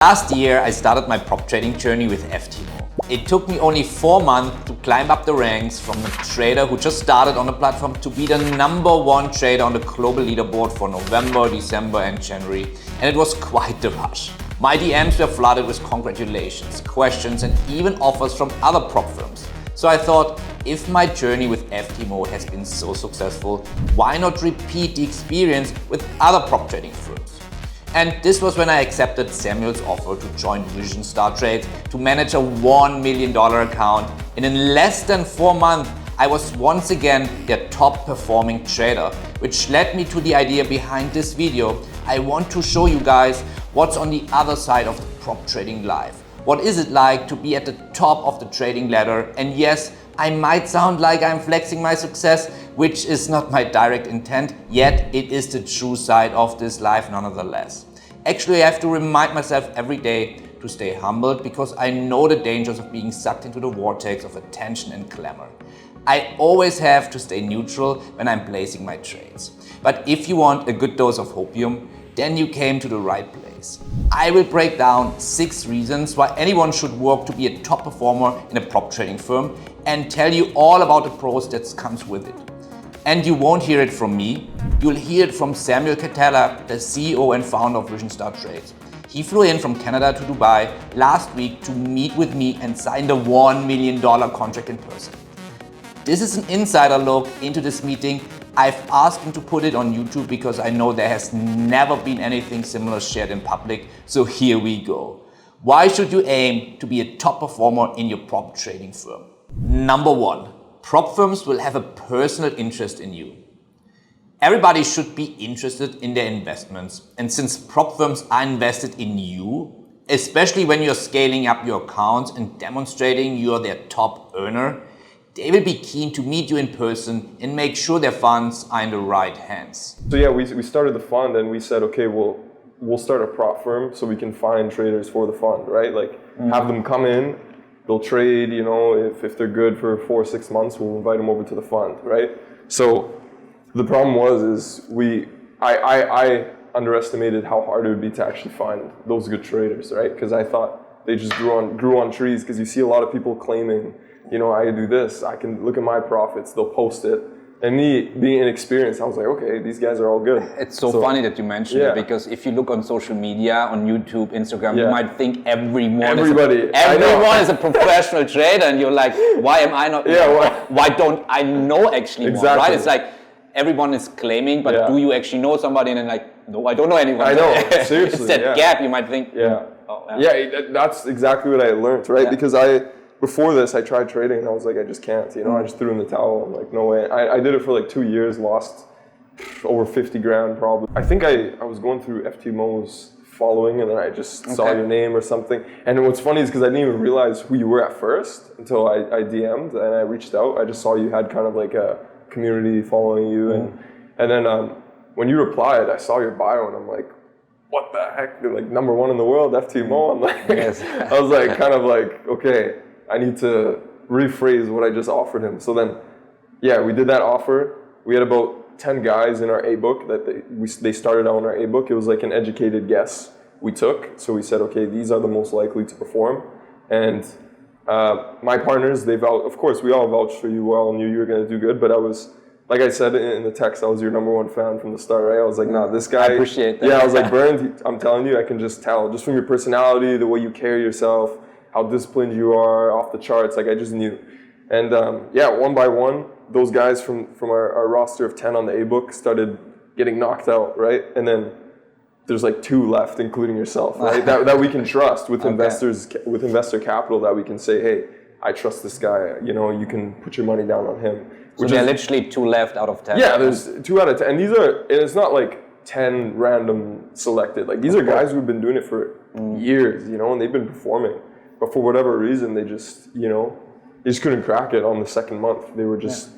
Last year, I started my prop trading journey with FTMO. It took me only 4 months to climb up the ranks from a trader who just started on the platform to be the #1 trader on the global leaderboard for November, December and January, and it was quite the rush. My DMs were flooded with congratulations, questions and even offers from other prop firms. So I thought, if my journey with FTMO has been so successful, why not repeat the experience with other prop trading firms? And this was when I accepted Samuel's offer to join Vision Star Trades to manage a $1 million account. And in less than 4 months, I was once again their top performing trader, which led me to the idea behind this video. I want to show you guys what's on the other side of the prop trading life. What is it like to be at the top of the trading ladder? And yes, I might sound like I'm flexing my success, which is not my direct intent, yet it is the true side of this life nonetheless. Actually, I have to remind myself every day to stay humbled because I know the dangers of being sucked into the vortex of attention and glamour. I always have to stay neutral when I'm placing my trades. But if you want a good dose of hopium, then you came to the right place. I will break down 6 reasons why anyone should work to be a top performer in a prop trading firm and tell you all about the pros that comes with it. And you won't hear it from me, you'll hear it from Samuel Catella, the CEO and founder of Vision Star Trades. He flew in from Canada to Dubai last week to meet with me and sign the $1 million contract in person. This is an insider look into this meeting. I've asked him to put it on YouTube because I know there has never been anything similar shared in public, so here we go. Why should you aim to be a top performer in your prop trading firm? Number 1, prop firms will have a personal interest in you. Everybody should be interested in their investments, and since prop firms are invested in you, especially when you're scaling up your accounts and demonstrating you're their top earner, they will be keen to meet you in person and make sure their funds are in the right hands. So yeah, we started the fund and we said, okay, we'll start a prop firm so we can find traders for the fund, right? Like have them come in, they'll trade, you know, if they're good for 4 or 6 months, we'll invite them over to the fund, right? So the problem I underestimated how hard it would be to actually find those good traders, right? Because I thought they just grew on trees, because you see a lot of people claiming, you know, I do this, I can look at my profits, they'll post it. And me being inexperienced, I was like, okay, these guys are all good. It's so funny that you mentioned it, because if you look on social media, on YouTube, Instagram, you might think everyone is a professional trader, and you're like, why am I not? Why don't I know actually more, right? It's like everyone is claiming, but do you actually know somebody? And then like, no, I don't know anyone. I know, seriously. It's that gap, you might think. That's exactly what I learned, right? Because before this, I tried trading and I was like, I just can't, you know, I just threw in the towel. I'm like, no way. I did it for like 2 years, lost over 50 grand probably. I think I was going through FTMO's following and then I just saw your name or something. And what's funny is because I didn't even realize who you were at first until I DM'd and I reached out. I just saw you had kind of like a community following you. And then when you replied, I saw your bio and I'm like, what the heck? They're like #1 in the world, FTMO. I'm like, I was like, kind of like, okay, I need to rephrase what I just offered him. So then, we did that offer. We had about 10 guys in our A-book that they started out in our A-book. It was like an educated guess we took. So we said, okay, these are the most likely to perform. And my partners, of course, we all vouched for you. We all knew you were going to do good. But I was, like I said in the text, I was your #1 fan from the start, right? I was like, nah, this guy. I appreciate that. Yeah, I was like, Bernd, I'm telling you, I can just tell. Just from your personality, the way you carry yourself, how disciplined you are, off the charts, like I just knew. And one by one, those guys from our roster of 10 on the A-book started getting knocked out, right? And then there's like 2 left, including yourself, right? that we can trust with investors, with investor capital, that we can say, hey, I trust this guy, you know, you can put your money down on him. So there are literally 2 left out of 10. Yeah, there's 2 out of 10. And it's not like 10 random selected. Like these are guys who've been doing it for years, you know, and they've been performing. But for whatever reason, they just, you know, they just couldn't crack it on the second month. They were just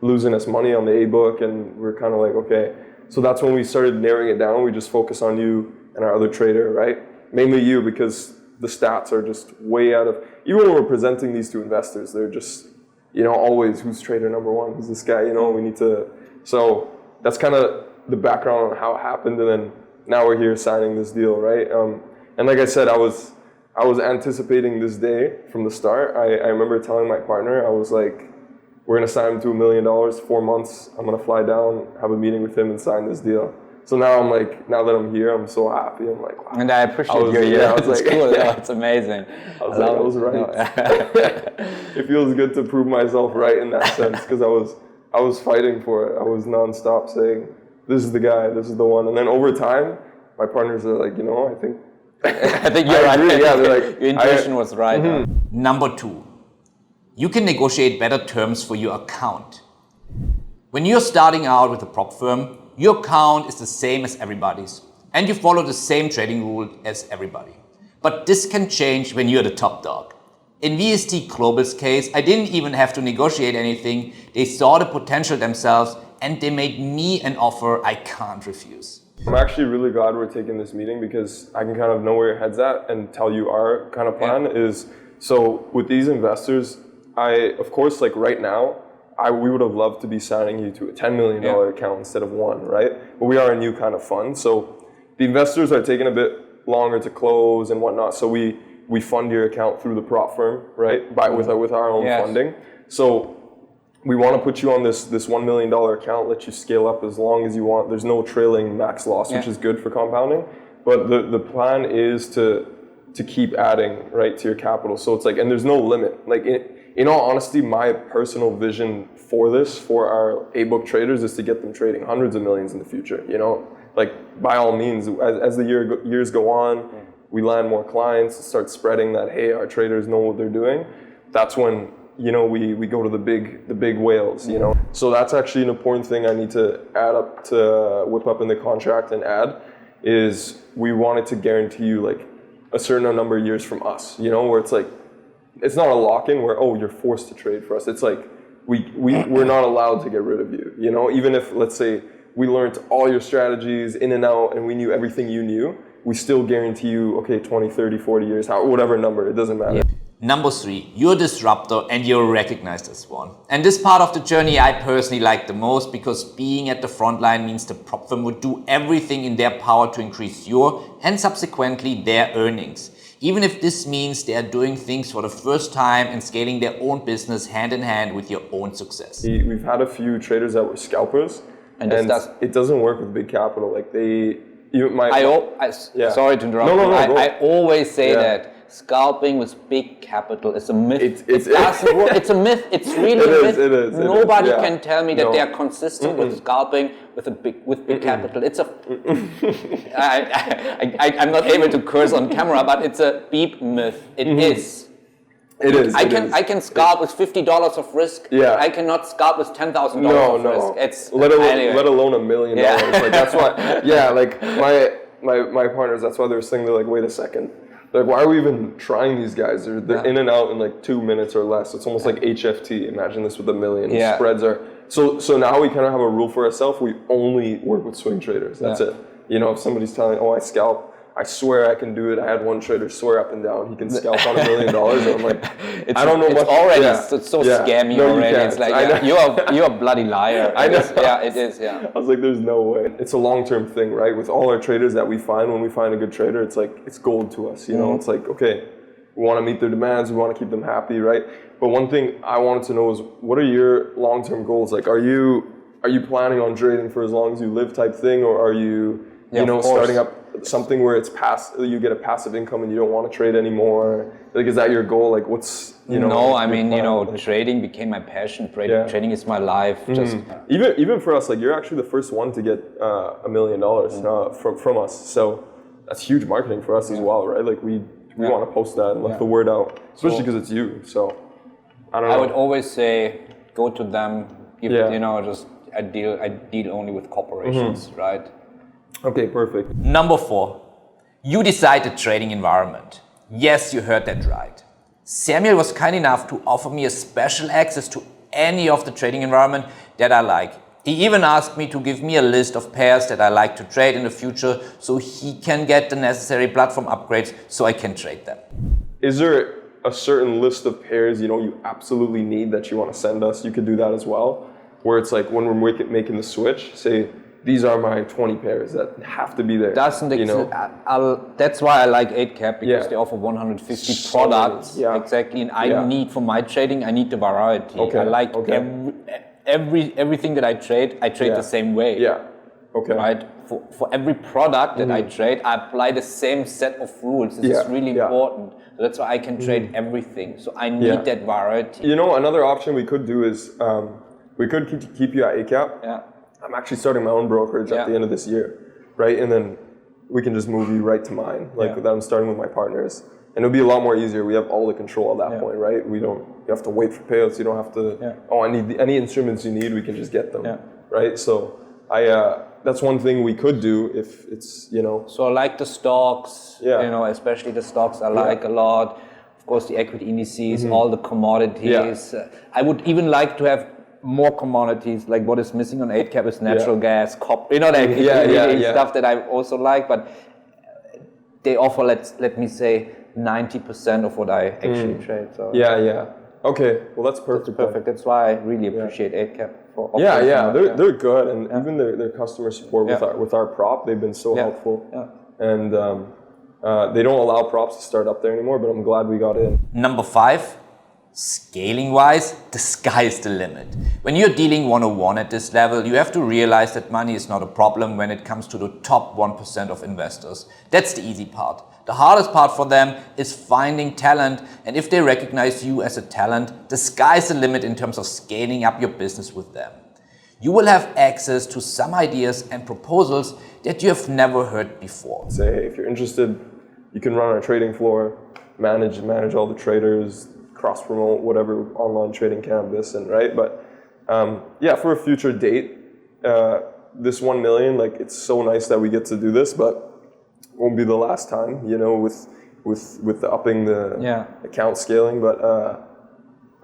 losing us money on the A-book, and we're kind of like, okay. So that's when we started narrowing it down. We just focus on you and our other trader, right? Mainly you, because the stats are just way out of, even when we're presenting these to investors, they're just, you know, always, who's trader #1? Who's this guy? You know, we need to, so that's kind of the background on how it happened. And then now we're here signing this deal, right? And like I said, I was anticipating this day from the start. I remember telling my partner, I was like, we're going to sign him to $1 million, 4 months. I'm going to fly down, have a meeting with him and sign this deal. So now I'm like, now that I'm here, I'm so happy. I'm like, wow. And I appreciate your year. Yeah, I was like, cool. Yeah, it's amazing. I was right. No. It feels good to prove myself right in that sense, because I was fighting for it. I was nonstop saying, this is the guy, this is the one. And then over time, my partners are like, I think I think you're right. Agree. Yeah, they're like, your intuition was right. Mm-hmm. Number 2, you can negotiate better terms for your account. When you're starting out with a prop firm, your account is the same as everybody's, and you follow the same trading rule as everybody. But this can change when you're the top dog. In VST Global's case, I didn't even have to negotiate anything. They saw the potential themselves, and they made me an offer I can't refuse. I'm actually really glad we're taking this meeting, because I can kind of know where your head's at and tell you our kind of plan is. So with these investors, of course, like right now, we would have loved to be signing you to a $10 million account instead of one, right? But we are a new kind of fund. So the investors are taking a bit longer to close and whatnot. So we fund your account through the prop firm, right? With our own funding. So we want to put you on this $1 million account, let you scale up as long as you want. There's no trailing max loss, which is good for compounding. But the plan is to keep adding, right, to your capital. So it's like, and there's no limit. Like in all honesty, my personal vision for our A-book traders is to get them trading hundreds of millions in the future, Like by all means, as the years go on, we land more clients, start spreading that, hey, our traders know what they're doing. That's when, we go to the big whales, So that's actually an important thing I need to whip up in the contract and add, is we wanted to guarantee you like a certain number of years from us, where it's like, it's not a lock-in where, you're forced to trade for us. It's like, we're not allowed to get rid of you, Even if, let's say, we learned all your strategies in and out and we knew everything you knew, we still guarantee you, 20, 30, 40 years, whatever number, it doesn't matter. Number 3, you're a disruptor and you're recognized as one. And this part of the journey I personally like the most, because being at the front line means the prop firm would do everything in their power to increase your and subsequently their earnings. Even if this means they are doing things for the first time and scaling their own business hand in hand with your own success. We've had a few traders that were scalpers, and it doesn't work with big capital. Like sorry to interrupt. No, I always say that scalping with big capital is a myth. It doesn't work. It's a myth. It's really a myth. It is. Nobody can tell me that they are consistent with scalping with big capital. It's a. I'm not able to curse on camera, but it's a beep myth. It is. It is. I can scalp with $50 of risk. Yeah. I cannot scalp with $10,000 of risk. It's let alone $1 million. Like that's why. Yeah. Like my partners. That's why they're saying, they're like, wait a second. Like, why are we even trying these guys? They're in and out in like 2 minutes or less. It's almost like HFT. Imagine this with $1 million. Yeah. Spreads are so now we kind of have a rule for ourselves. We only work with swing traders. That's it. If somebody's telling, I scalp, I swear I can do it. I had one trader swear up and down he can scalp on $1 million, and I'm like, I don't know much. It's so scammy already. It's like you're a bloody liar. I know. It is. Yeah. I was like, there's no way. It's a long-term thing, right? With all our traders that we find, when we find a good trader, it's like it's gold to us. It's like, okay, we want to meet their demands. We want to keep them happy, right? But one thing I wanted to know is, what are your long-term goals? Like, are you planning on trading for as long as you live type thing, or are you starting up something where you get a passive income and you don't want to trade anymore? Like, is that your goal? Like, what's No, I mean, trading became my passion. Trading is my life. Just even for us, like, you're actually the first one to get $1 million from us. So that's huge marketing for us as well, right? Like, we want to post that and let the word out, especially because it's you. So I don't know. I would always say, go to them. Just I deal only with corporations, right? Okay, perfect. Number 4, you decide the trading environment. Yes, you heard that right. Samuel was kind enough to offer me a special access to any of the trading environment that I like. He even asked me to give me a list of pairs that I like to trade in the future, so he can get the necessary platform upgrades so I can trade them. Is there a certain list of pairs you absolutely need that you want to send us? You could do that as well, where it's like, when we're making the switch, say, these are my 20 pairs that have to be there. Doesn't exist. That's why I like 8cap, because they offer 150 products. Exactly, and I need, for my trading, I need the variety. I like everything that I trade the same way. Right? For every product that I trade, I apply the same set of rules. This is really important. So that's why I can trade everything. So I need that variety. You know, another option we could do is we could keep you at ACAP. I'm actually starting my own brokerage at the end of this year, right? And then we can just move you right to mine, that I'm starting with my partners. And it'll be a lot more easier. We have all the control at that point, right? You have to wait for payouts. You don't have to, I need any instruments you need, we can just get them, right? So that's one thing we could do if it's, So I like the stocks, especially the stocks I like a lot. Of course, the equity indices, all the commodities. I would even like to have more commodities. Like what is missing on 8cap is natural gas, copper, stuff that I also like, but they offer, let me say, 90% of what I actually trade. So Okay, well that's perfect. That's perfect. That's why I really appreciate 8cap. They're good, and even their customer support with our prop, they've been so helpful. And they don't allow props to start up there anymore, but I'm glad we got in. Number 5, scaling wise, the sky is the limit. When you're dealing 101 at this level, you have to realize that money is not a problem when it comes to the top 1% of investors. That's the easy part. The hardest part for them is finding talent, and if they recognize you as a talent, the sky's the limit in terms of scaling up your business with them. You will have access to some ideas and proposals that you have never heard before. Say, hey, if you're interested, you can run our trading floor, manage all the traders, cross-promote whatever online trading canvas, and right? But for a future date, this 1 million, it's so nice that we get to do this, but won't be the last time, with the upping the account scaling, but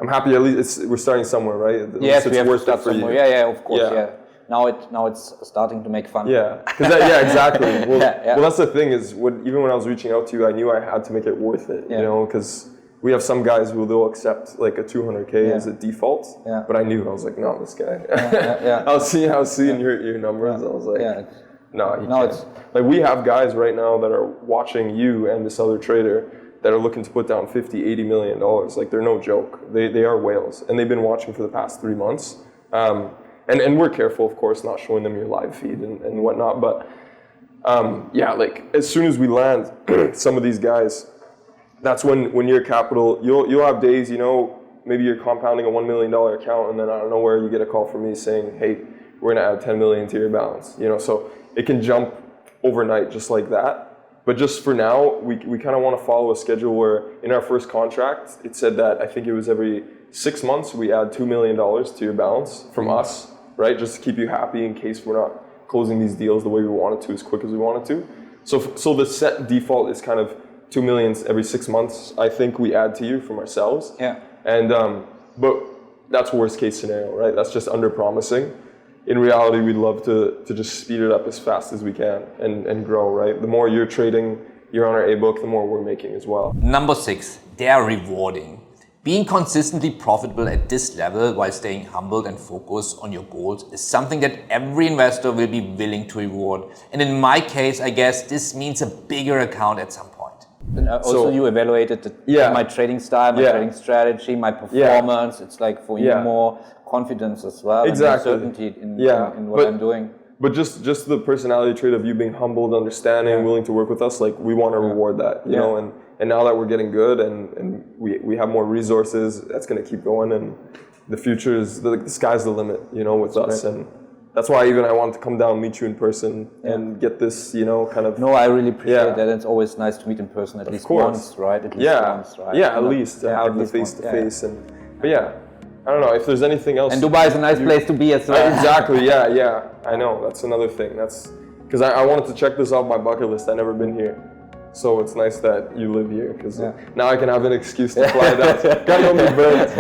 I'm happy at least we're starting somewhere, right? Yes, we have to start somewhere. Yeah, of course, Now it's starting to make fun. Exactly. Well, that's the thing is, even when I was reaching out to you, I knew I had to make it worth it, because we have some guys who they'll accept like a 200K as a default, but I knew, I was like, no, this guy. I was seeing your numbers. I was like, no, it's like we have guys right now that are watching you and this other trader that are looking to put down $50-80 million. Like they're no joke. They are whales, and they've been watching for the past 3 months. And we're careful, of course, not showing them your live feed and whatnot. But as soon as we land some of these guys, that's when your capital, you'll have days, maybe you're compounding a $1 million account, and then out of nowhere you get a call from me saying, hey, we're gonna add 10 million to your balance. So it can jump overnight just like that. But just for now, we kind of want to follow a schedule where in our first contract, it said that I think it was every 6 months we add $2 million to your balance from us, right? Just to keep you happy in case we're not closing these deals the way we wanted to, as quick as we wanted to. So the set default is kind of 2 million every 6 months, I think we add to you from ourselves. And but that's worst case scenario, right? That's just under promising. In reality, we'd love to just speed it up as fast as we can and grow, right? The more you're trading, you're on our A-book, the more we're making as well. Number 6, they are rewarding. Being consistently profitable at this level while staying humbled and focused on your goals is something that every investor will be willing to reward. And in my case, I guess this means a bigger account at some point. And also you evaluated my trading style, my trading strategy, my performance. It's like for you more confidence as well, and certainty in what I'm doing. But just the personality trait of you being humbled, understanding, willing to work with us, like we want to reward that, you know. And now that we're getting good and we have more resources, that's going to keep going, and the future is the sky's the limit, with us. Great. And that's why I wanted to come down, meet you in person, and get this, kind of. No, I really appreciate that. It's always nice to meet in person at least once, right? At least once, right? Yeah, at least to have the face to face, but I don't know if there's anything else. And Dubai is a nice place to be as well. Exactly. Yeah. I know. That's another thing. That's because I wanted to check this off my bucket list. I've never been here, so it's nice that you live here because now I can have an excuse to fly down. Gotta go meet Bernd.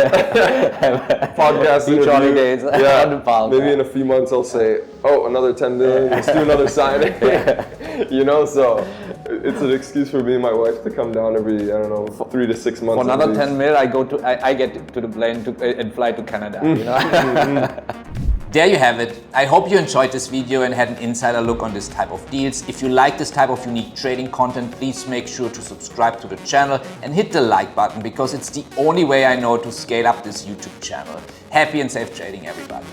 Podcast beach holidays. Maybe in a few months I'll say, oh, another 10 million. Let's do another signing. So it's an excuse for me and my wife to come down every 3 to 6 months. For another 10 mil, I get to the plane and fly to Canada. There you have it. I hope you enjoyed this video and had an insider look on this type of deals. If you like this type of unique trading content, please make sure to subscribe to the channel and hit the like button, because it's the only way I know to scale up this YouTube channel. Happy and safe trading, everybody.